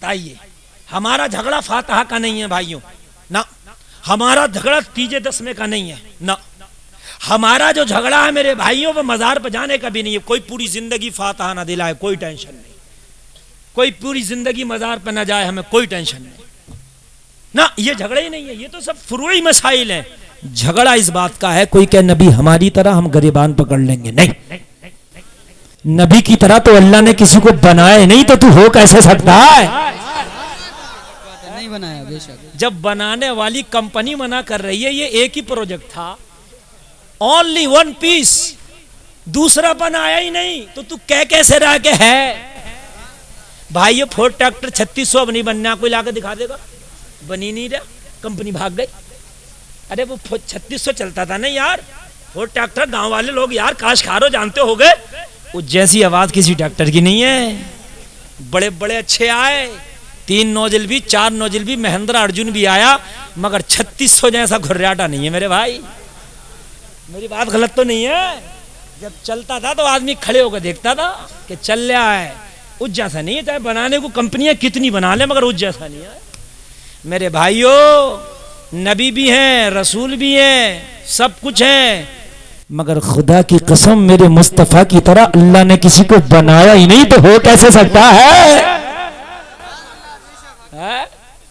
بتائیے. ہمارا جھگڑا فاتحہ کا نہیں ہے بھائیوں, نہ. ہمارا جھگڑا تیجے دسویں کا نہیں ہے, نہ. ہمارا جو جھگڑا ہے میرے بھائیوں وہ مزار پہ جانے کا بھی نہیں ہے. کوئی پوری زندگی فاتحہ نہ دلائے, کوئی ٹینشن نہیں. کوئی پوری زندگی مزار پہ نہ جائے, ہمیں کوئی ٹینشن نہیں. نہ, یہ جھگڑا ہی نہیں ہے, یہ تو سب فروعی مسائل ہیں. جھگڑا اس بات کا ہے کوئی کہ نبی ہماری طرح ہم گریبان پکڑ لیں گے, نہیں. نبی کی طرح تو اللہ نے کسی کو بنایا نہیں, تو تو ہو کیسے سکتا ہے؟ نہیں بنایا بے شک. جب بنانے والی کمپنی منع کر رہی ہے, یہ ایک ہی پروجیکٹ تھا, اونلی ون پیس, دوسرا بنایا ہی نہیں, تو تو کیسے رہا کہ ہے؟ بھائی فورڈ ٹریکٹر 3600 اب نہیں بننا, کوئی لا کے دکھا دے گا؟ بنی نہیں رہا, کمپنی بھاگ گئی. ارے وہ 3600 چلتا تھا نا یار, فورڈ ٹریکٹر. گاؤں والے لوگ یار کاشتکاروں جانتے ہو گئے, وہ جیسی آواز کسی ٹریکٹر کی نہیں ہے. بڑے بڑے اچھے آئے, 3 نوزل بھی 4 نوزل بھی, مہندرا ارجن بھی آیا, مگر 3600 جیسا گھریاٹا نہیں ہے میرے بھائی. میری بات غلط تو نہیں ہے؟ جب چلتا تھا تو آدمی کھڑے ہو کے دیکھتا تھا کہ چل رہا ہے. اس جیسا نہیں ہے, چاہے بنانے کو کمپنیاں کتنی بنا لیں, مگر اس جیسا نہیں ہے میرے بھائیوں. نبی بھی ہیں, رسول بھی ہیں, سب کچھ ہے, مگر خدا کی قسم میرے مصطفیٰ کی طرح اللہ نے کسی کو بنایا ہی نہیں, تو ہو کیسے سکتا ہے؟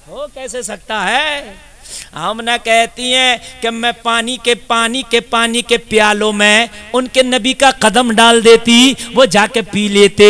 ہو کیسے سکتا ہے؟ ہم نہ کہتی ہیں کہ میں پانی کے پیالوں میں ان کے نبی کا قدم ڈال دیتی, وہ جا کے پی لیتے.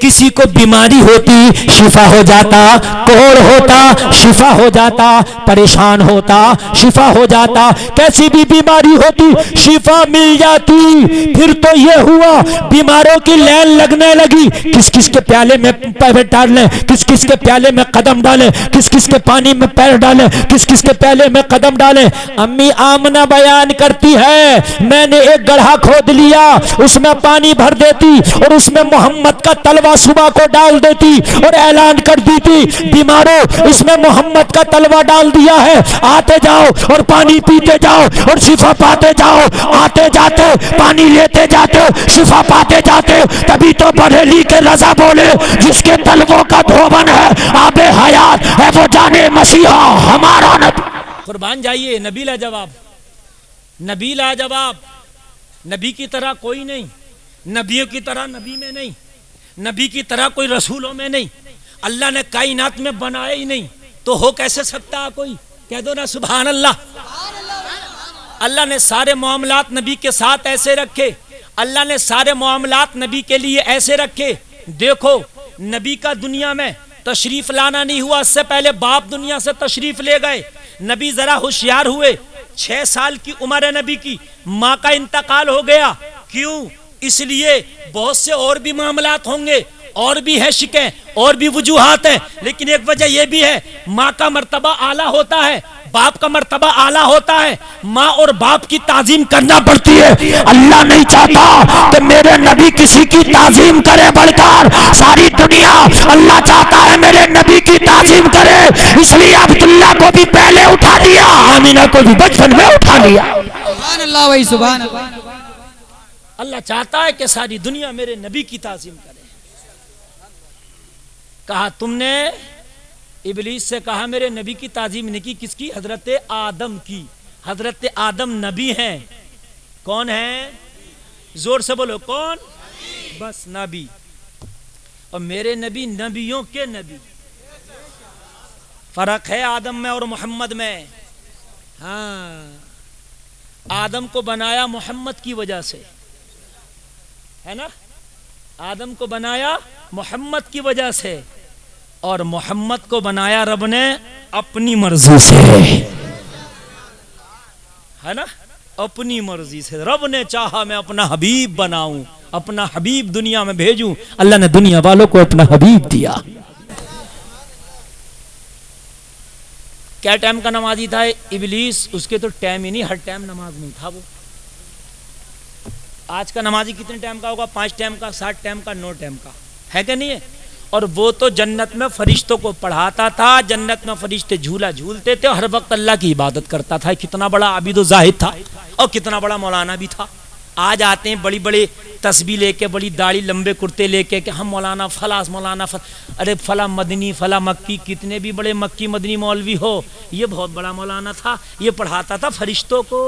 کسی کو بیماری ہوتی شفا ہو جاتا, کوڑ ہوتا شفا ہو جاتا, پریشان ہوتا شفا ہو جاتا, کیسی بھی بیماری ہوتی شفا مل جاتی. پھر تو یہ ہوا بیماروں کی لائن لگنے لگی, کس کس کے پیالے میں پیر ڈالیں, کس کس کے پیالے میں قدم ڈالیں, کس کس کے پانی میں پیر ڈالیں, کس کس کے پیالے میں قدم ڈالیں. امی آمنہ بیان کرتی ہے, میں نے ایک گڑھا کھود لیا, اس میں پانی بھر دیتی اور اس میں محمد کا تلوہ صبح کو ڈال دیتی اور اعلان کر دیتی, بیماروں اس میں محمد کا تلوہ ڈال دیا ہے, آتے جاؤ اور پانی پیتے جاؤ اور شفا پاتے جاؤ, آتے جاتے پانی لیتے جاتے شفا پاتے جاتے. تبھی تو بریلی کے رضا بولے, جس کے تلووں کا دھوبن ہے آب حیات ہے وہ جانے مسیحا ہمارا نبی. قربان جائیے, نبی لاجواب, نبی لاجواب. نبی کی طرح کوئی نہیں, نبیوں کی طرح نبی میں نہیں, نبی کی طرح کوئی رسولوں میں نہیں. اللہ نے کائنات میں بنایا ہی نہیں, تو ہو کیسے سکتا ہے کوئی؟ کہہ دو نا سبحان اللہ. اللہ نے سارے معاملات نبی کے ساتھ ایسے رکھے, اللہ نے سارے معاملات نبی کے لیے ایسے رکھے. دیکھو نبی کا دنیا میں تشریف لانا نہیں ہوا, اس سے پہلے باپ دنیا سے تشریف لے گئے. نبی ذرا ہوشیار ہوئے, 6 سال کی عمر ہے نبی کی, ماں کا انتقال ہو گیا. کیوں؟ اس لیے بہت سے اور بھی معاملات ہوں گے, اور بھی ہے شکیں, اور بھی وجوہات ہیں, لیکن ایک وجہ یہ بھی ہے, ماں کا مرتبہ اعلیٰ ہوتا ہے, باپ کا مرتبہ اعلیٰ ہوتا ہے. ماں اور باپ کی تعظیم کرنا پڑتی ہے. اللہ نہیں چاہتا کہ میرے نبی کسی کی تعظیم کرے بڑھ کر ساری دنیا, اللہ چاہتا ہے میرے نبی کی تعظیم کرے. اس لیے عبداللہ کو بھی پہلے اٹھا دیا, آمینہ کو بھی بچپن میں اٹھا لیا. سبحان اللہ وہی سبحان اللہ. اللہ چاہتا ہے کہ ساری دنیا میرے نبی کی تعظیم کرے. کہا تم نے, ابلیس سے کہا میرے نبی کی تعظیم نہیں کی, کس کی؟ حضرت آدم کی. حضرت آدم نبی ہیں. کون ہیں؟ زور سے بولو, کون؟ بس نبی. اور میرے نبی نبیوں کے نبی. فرق ہے آدم میں اور محمد میں. ہاں, آدم کو بنایا محمد کی وجہ سے, ہے نا, آدم کو بنایا محمد کی وجہ سے, اور محمد کو بنایا رب نے اپنی مرضی سے, ہے نا, اپنی مرضی سے. رب نے چاہا میں اپنا حبیب بناؤں, اپنا حبیب دنیا میں بھیجوں. اللہ نے دنیا والوں کو اپنا حبیب دیا. کیا ٹائم کا نمازی تھا ابلیس؟ اس کے تو ٹائم ہی نہیں, ہر ٹائم نماز نہیں تھا وہ. آج کا نمازی کتنے ٹائم کا ہوگا؟ 5 ٹائم کا, 7 ٹائم کا, 9 ٹائم کا, ہے کہ نہیں ہے؟ اور وہ تو جنت میں فرشتوں کو پڑھاتا تھا, جنت میں فرشتے جھولا جھولتے تھے, ہر وقت اللہ کی عبادت کرتا تھا. کتنا بڑا عابد و زاہد تھا, اور کتنا بڑا مولانا بھی تھا. آج آتے ہیں بڑی بڑی تسبیح لے کے، بڑی داڑھی، لمبے کرتے لے کے کہ ہم مولانا فلاں ارے فلاں مدنی فلاں مکی، کتنے بھی بڑے مکی مدنی مولوی ہو، یہ بہت بڑا مولانا تھا، یہ پڑھاتا تھا فرشتوں کو،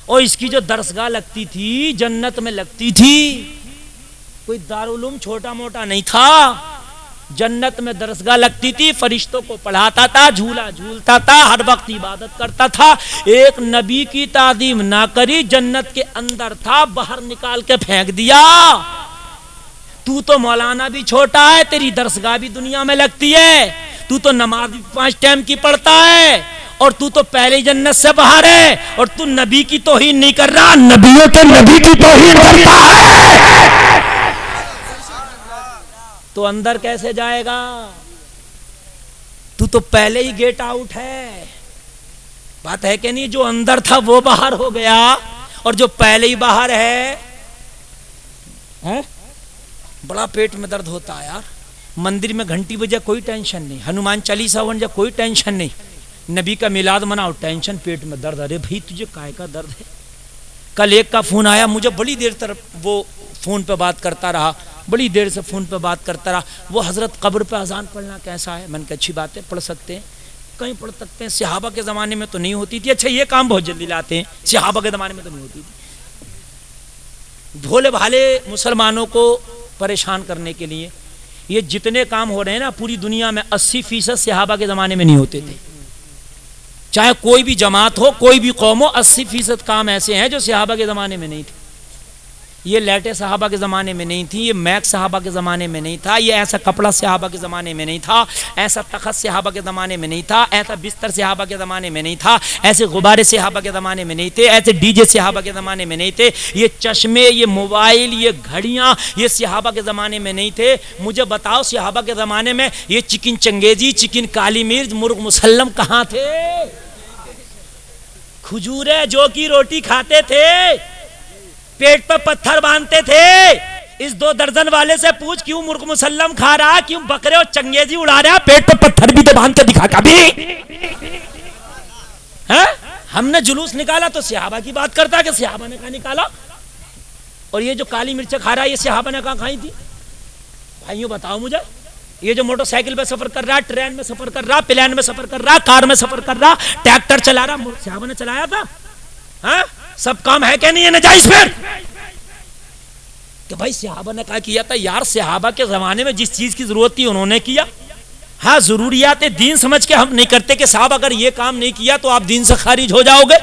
اور اس کی جو درسگاہ لگتی تھی جنت میں لگتی تھی، کوئی دارالعلوم چھوٹا موٹا نہیں تھا، جنت میں درسگاہ لگتی تھی، فرشتوں کو پڑھاتا تھا، جھولا جھولتا تھا، ہر وقت عبادت کرتا تھا، ایک نبی کی تعظیم نہ کری، جنت کے اندر تھا، باہر نکال کے پھینک دیا۔ تو مولانا بھی چھوٹا ہے، تیری درسگاہ بھی دنیا میں لگتی ہے، تو نماز 5 ٹائم کی پڑھتا ہے، اور تو پہلے جنت سے باہر ہے، اور تو نبی کی توہین نہیں کر رہا، نبیوں کے نبی کی توہین کرتا ہے، تو اندر کیسے جائے گا؟ تو پہلے ہی گیٹ آؤٹ ہے، بات ہے کہ نہیں؟ جو اندر تھا وہ باہر ہو گیا، اور جو پہلے ہی باہر ہے، بڑا پیٹ میں درد ہوتا ہے یار، مندر میں گھنٹی بجے کوئی ٹینشن نہیں، ہنومان چالیسا بن جائے کوئی ٹینشن نہیں، نبی کا میلاد مناؤ ٹینشن، پیٹ میں درد، ارے بھائی تجھے کائے کا درد ہے؟ کل ایک کا فون آیا مجھے، بڑی دیر تک وہ فون پہ بات کرتا رہا، بڑی دیر سے فون پہ بات کرتا رہا، وہ حضرت قبر پہ اذان پڑھنا کیسا ہے؟ میں نے کہا اچھی بات ہے، پڑھ سکتے ہیں، کہیں پڑھ سکتے ہیں، صحابہ کے زمانے میں تو نہیں ہوتی تھی، اچھا یہ کام بہت جلدی لاتے ہیں، صحابہ کے زمانے میں تو نہیں ہوتی تھی، بھولے بھالے مسلمانوں کو پریشان کرنے کے لیے یہ جتنے کام ہو رہے ہیں نا پوری دنیا میں 80% صحابہ کے زمانے میں نہیں ہوتے تھے، چاہے کوئی بھی جماعت ہو، کوئی بھی قوم ہو، 80% کام ایسے ہیں جو صحابہ کے زمانے میں نہیں تھے، یہ لیٹیں صحابہ کے زمانے میں نہیں تھی، یہ میک صحابہ کے زمانے میں نہیں تھا، یہ ایسا کپڑا صحابہ کے زمانے میں نہیں تھا، ایسا تخت صحابہ کے زمانے میں نہیں تھا، ایسا بستر صحابہ کے زمانے میں نہیں تھا، ایسے غبارے صحابہ کے زمانے میں نہیں تھے، ایسے ڈی جے صحابہ کے زمانے میں نہیں تھے، یہ چشمے، یہ موبائل، یہ گھڑیاں، یہ صحابہ کے زمانے میں نہیں تھے۔ مجھے بتاؤ صحابہ کے زمانے میں یہ چکن چنگیزی، چکن کالی مرچ، مرغ مسلم کہاں تھے؟ کھجورے جو کی روٹی کھاتے تھے، پیٹ پہ پتھر باندھتے تھے، اس 2 درجن والے سے پوچھ کیوں مرغ مسلم کھا رہا، کیوں بکرے اور چنگیزی اڑا رہا، پیٹ پہ پتھر بھی تو باندھ کے دکھا کبھی، ہم نے جلوس نکالا تو صحابہ کی بات کرتا ہے کہ صحابہ نے کہاں نکالا، اور یہ جو کالی مرچیں کھا رہا ہے یہ صحابہ نے کہاں کھائی تھی؟ بھائیوں بتاؤ مجھے، یہ جو موٹر سائیکل پہ سفر کر رہا، ٹرین میں سفر کر رہا، پلین میں سفر کر رہا، کار میں سفر کر رہا، ٹریکٹر چلا رہا، صحابہ نے چلایا تھا؟ ہاں سب کام ہے کہ نہیں ہے نجائز پھر؟ کہ بھائی صحابہ نے کہا کیا تھا، یار صحابہ کے زمانے میں جس چیز کی ضرورت تھی انہوں نے کیا، ہاں ضروریات دین سمجھ کے ہم نہیں کرتے کہ صاحب اگر یہ کام نہیں کیا تو آپ دین سے خارج ہو جاؤ گے،